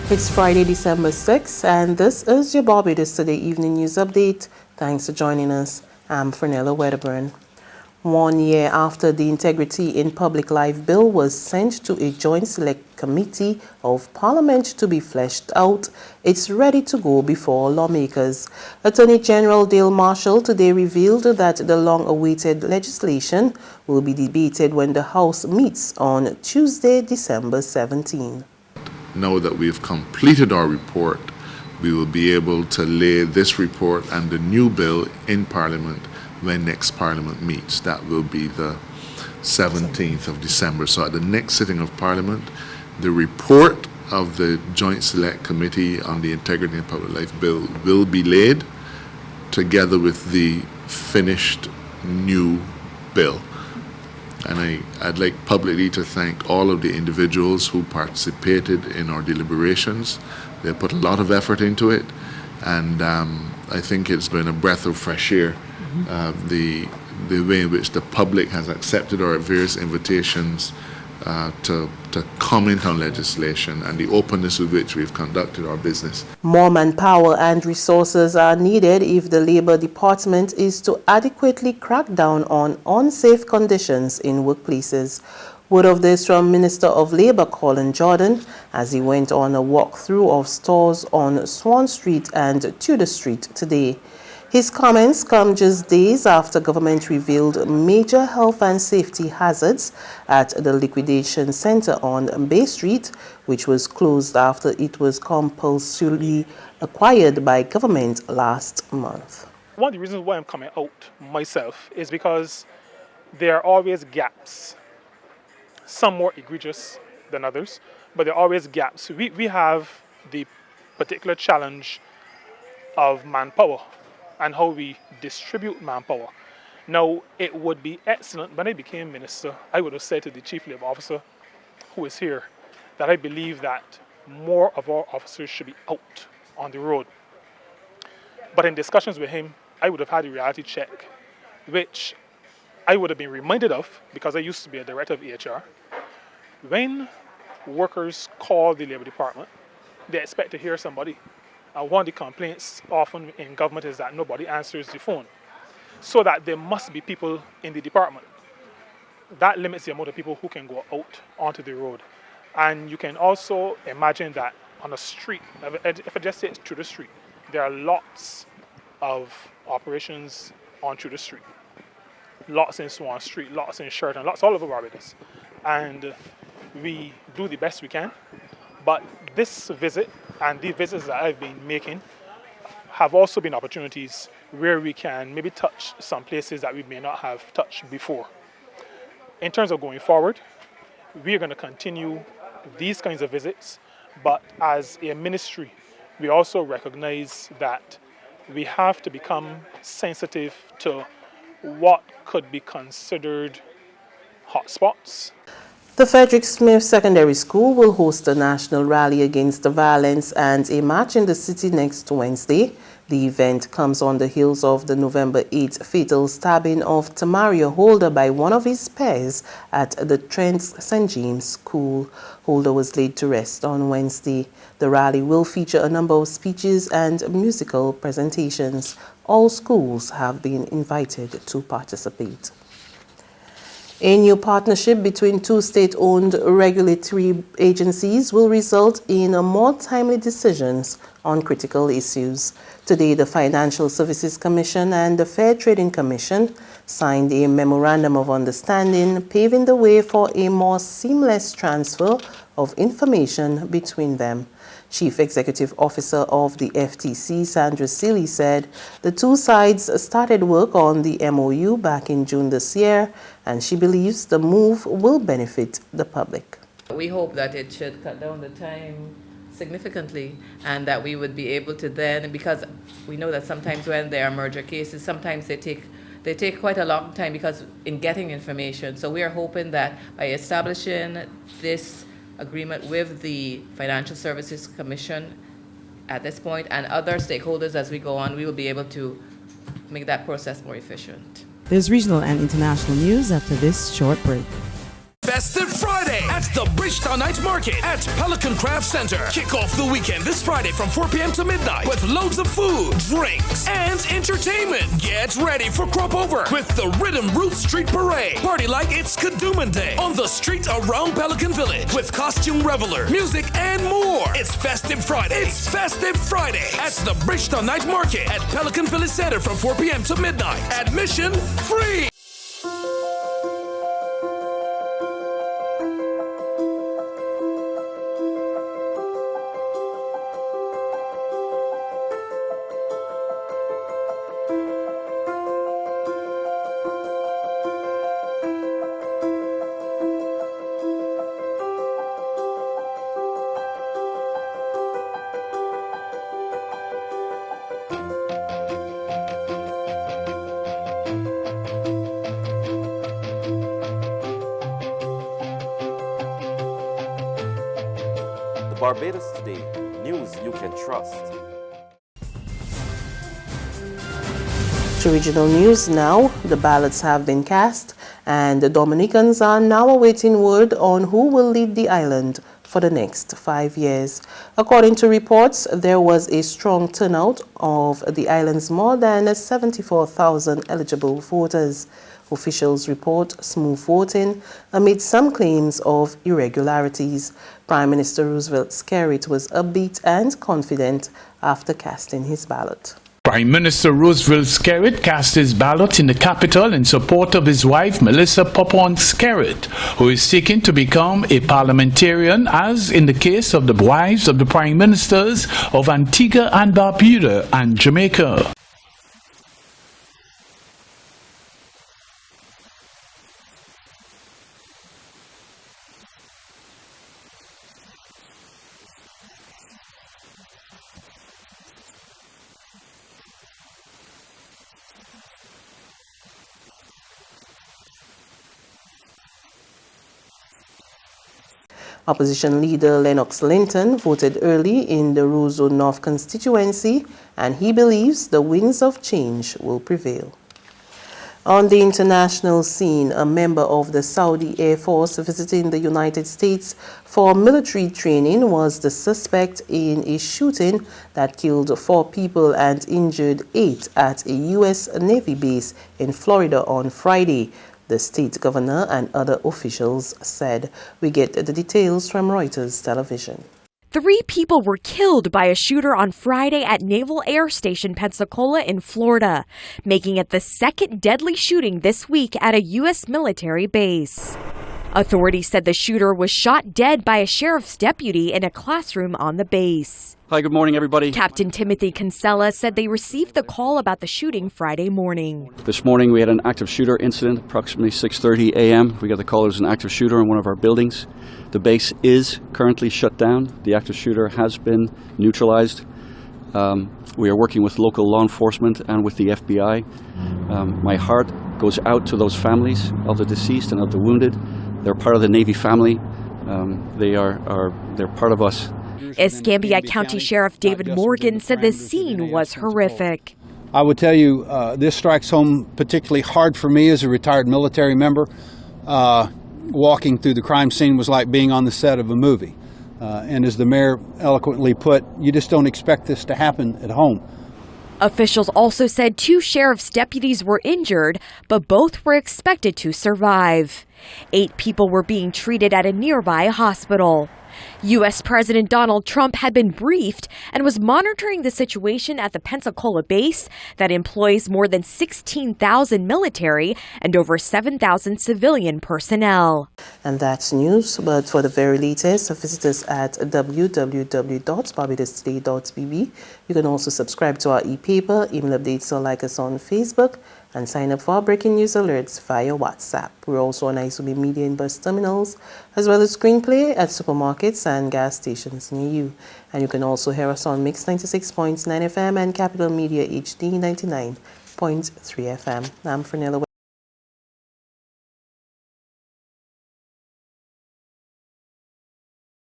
It's Friday, December 6th, and this is your Barbados Today Evening News Update. Thanks for joining us. I'm Fernella Wedderburn. 1 year after the Integrity in Public Life Bill was sent to a Joint Select Committee of Parliament to be fleshed out, it's ready to go before lawmakers. Attorney General Dale Marshall today revealed that the long-awaited legislation will be debated when the House meets on Tuesday, December 17. Now that we've completed our report, we will be able to lay this report and the new bill in Parliament when next Parliament meets. That will be the 17th of December. So at the next sitting of Parliament, the report of the Joint Select Committee on the Integrity in Public Life Bill will be laid together with the finished new bill. And I'd like publicly to thank all of the individuals who participated in our deliberations. They put a lot of effort into it, and I think it's been a breath of fresh air. The way in which the public has accepted our various invitations to comment on legislation and the openness with which we've conducted our business. More manpower and resources are needed if the Labour Department is to adequately crack down on unsafe conditions in workplaces. Word of this from Minister of Labour Colin Jordan as he went on a walkthrough of stores on Swan Street and Tudor Street today. His comments come just days after government revealed major health and safety hazards at the liquidation center on Bay Street, which was closed after it was compulsorily acquired by government last month. One of the reasons why I'm coming out myself is because there are always gaps, some more egregious than others, but there are always gaps. We have the particular challenge of manpower and how we distribute manpower. Now, it would be excellent, when I became minister, I would have said to the Chief Labour Officer, who is here, that I believe that more of our officers should be out on the road. But in discussions with him, I would have had a reality check, which I would have been reminded of, because I used to be a director of EHR. When workers call the Labour Department, they expect to hear somebody. One of the complaints often in government is that nobody answers the phone, so that there must be people in the department. That limits the amount of people who can go out onto the road. And you can also imagine that on a street, if I just say it's Tudor Street, there are lots of operations on Tudor Street. Lots in Swan Street, lots in Sheraton, lots all over Barbados. And we do the best we can. But this visit and the visits that I've been making have also been opportunities where we can maybe touch some places that we may not have touched before. In terms of going forward, we are going to continue these kinds of visits, but as a ministry, we also recognize that we have to become sensitive to what could be considered hotspots. The Frederick Smith Secondary School will host a national rally against the violence and a march in the city next Wednesday. The event comes on the heels of the November 8th fatal stabbing of Tamario Holder by one of his peers at the Trent's St. James School. Holder was laid to rest on Wednesday. The rally will feature a number of speeches and musical presentations. All schools have been invited to participate. A new partnership between two state-owned regulatory agencies will result in more timely decisions on critical issues. Today, the Financial Services Commission and the Fair Trading Commission signed a memorandum of understanding, paving the way for a more seamless transfer of information between them. Chief Executive Officer of the FTC, Sandra Seeley, said the two sides started work on the MOU back in June this year, and she believes the move will benefit the public. We hope that it should cut down the time significantly, and that we would be able to then, because we know that sometimes when there are merger cases, sometimes they take quite a long time because in getting information. So we are hoping that by establishing this agreement with the Financial Services Commission at this point and other stakeholders as we go on, we will be able to make that process more efficient. There's regional and international news after this short break. Festive Friday at the Bridgetown Night Market at Pelican Craft Center. Kick off the weekend this Friday from 4 p.m. to midnight with loads of food, drinks, and entertainment. Get ready for Crop Over with the Rhythm Roots Street Parade. Party like it's Kadooman Day on the street around Pelican Village with costume reveler, music, and more. It's Festive Friday. It's Festive Friday at the Bridgetown Night Market at Pelican Village Center from 4 p.m. to midnight. Admission free. Barbados Today, news you can trust. To regional news now, the ballots have been cast and the Dominicans are now awaiting word on who will lead the island for the next 5 years. According to reports, there was a strong turnout of the island's more than 74,000 eligible voters. Officials report smooth voting amid some claims of irregularities. Prime Minister Roosevelt Skerritt was upbeat and confident after casting his ballot. Prime Minister Roosevelt Skerritt cast his ballot in the capital in support of his wife Melissa Popon Skerritt, who is seeking to become a parliamentarian, as in the case of the wives of the Prime Ministers of Antigua and Barbuda and Jamaica. Opposition leader Lennox Linton voted early in the Roseau North constituency, and he believes the winds of change will prevail. On the international scene, a member of the Saudi Air Force visiting the United States for military training was the suspect in a shooting that killed 4 people and injured 8 at a U.S. Navy base in Florida on Friday, the state governor and other officials said. We get the details from Reuters Television. 3 people were killed by a shooter on Friday at Naval Air Station Pensacola in Florida, making it the second deadly shooting this week at a U.S. military base. Authorities said the shooter was shot dead by a sheriff's deputy in a classroom on the base. Hi, good morning, everybody. Captain Timothy Kinsella said they received the call about the shooting Friday morning. This morning we had an active shooter incident, approximately 6:30 a.m. We got the call there was an active shooter in one of our buildings. The base is currently shut down. The active shooter has been neutralized. We are working with local law enforcement and with the FBI. My heart goes out to those families of the deceased and of the wounded. They're part of the Navy family. They're part of us. Escambia County Sheriff David Morgan said the scene was horrific. I would tell you this strikes home particularly hard for me as a retired military member. Walking through the crime scene was like being on the set of a movie. And as the mayor eloquently put, you just don't expect this to happen at home. Officials also said 2 sheriff's deputies were injured, but both were expected to survive. 8 people were being treated at a nearby hospital. U.S. President Donald Trump had been briefed and was monitoring the situation at the Pensacola base that employs more than 16,000 military and over 7,000 civilian personnel. And that's news, but for the very latest, visit us at www.barbadostoday.bb. You can also subscribe to our e-paper, email updates, or like us on Facebook, and sign up for our breaking news alerts via WhatsApp. We're also on ISOB Media and bus terminals, as well as screenplay at supermarkets and gas stations near you. And you can also hear us on Mix 96.9 FM and Capital Media HD 99.3 FM. I'm Fernella